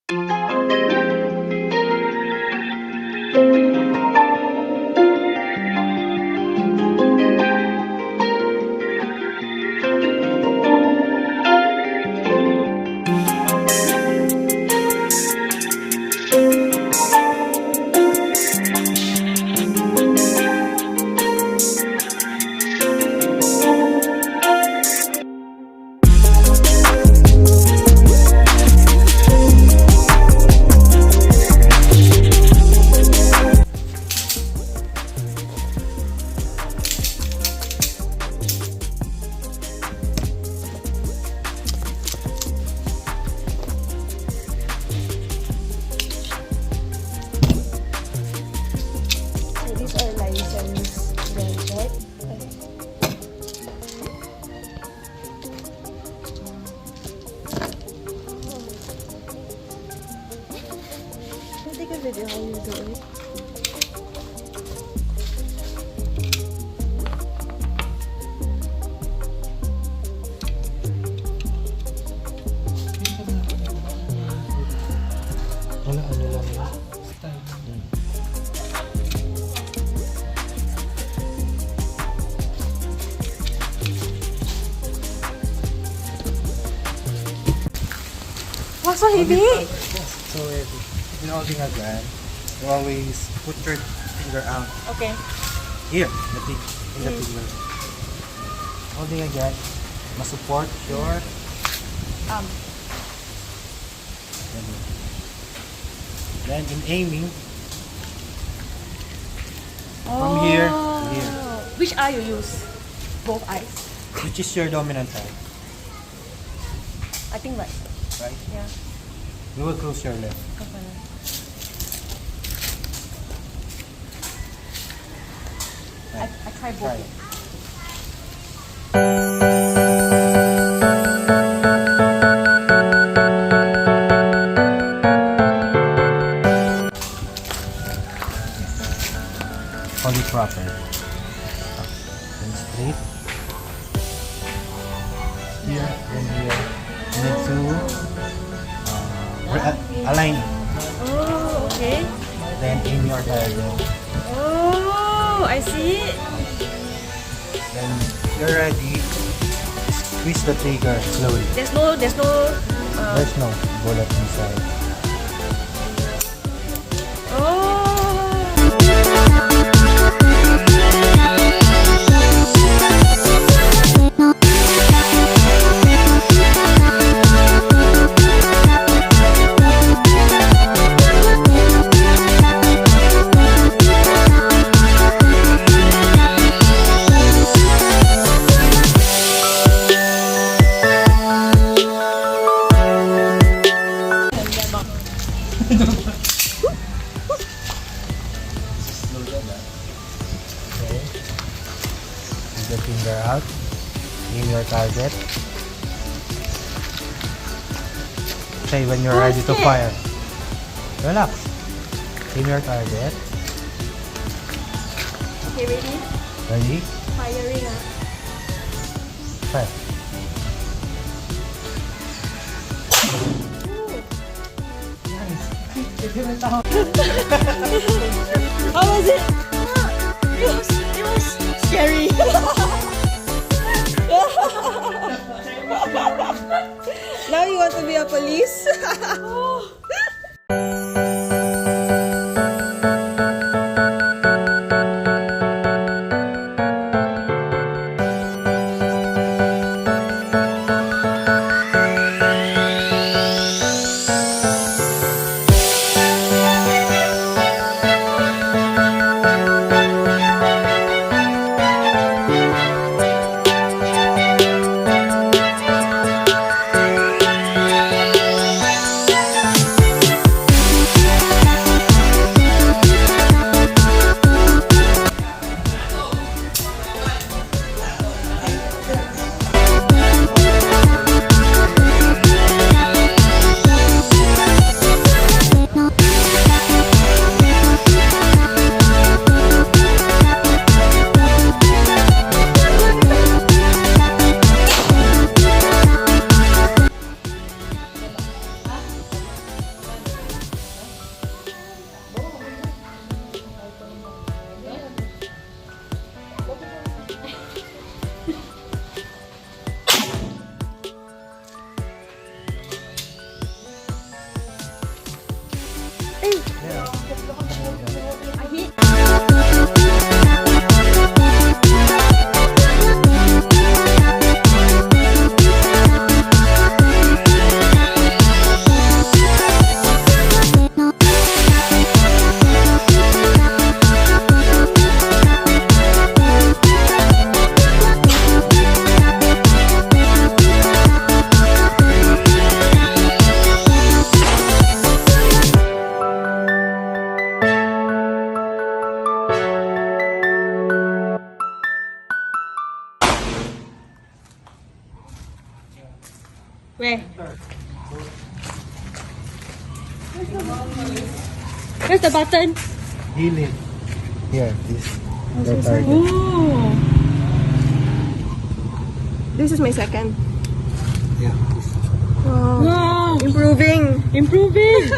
Take a video how you do it. Wala, ano lang yun. Wow, so heavy! So heavy. If you're holding a gun, you always put your finger out. Okay. Here, the thing, in the finger. Holding a gun, must support your Then in aiming, from here to here. Which eye you use? Both eyes. Which is your dominant eye, I think right. right? Yeah. You will close your left. Okay. Right. I try both. Try it. Hold it proper. Then straight. Here, then here. You need to align it. Oh, okay. Then aim your target. Oh, I see. Then you're ready. Squeeze the trigger slowly. There's no There's no bullet inside. Oh. Okay. Take the finger out. Aim your target. Say when you're ready to fire. Relax. Aim your target. Okay, ready? Ready? Firing ah. Fire. How was it? It was scary. Now you want to be a police? Yeah. I hit. Where? Where's the button? Healing. Here, this. The target. Ooh. This is my second. Yeah, this. Wow. Wow! Improving. Improving!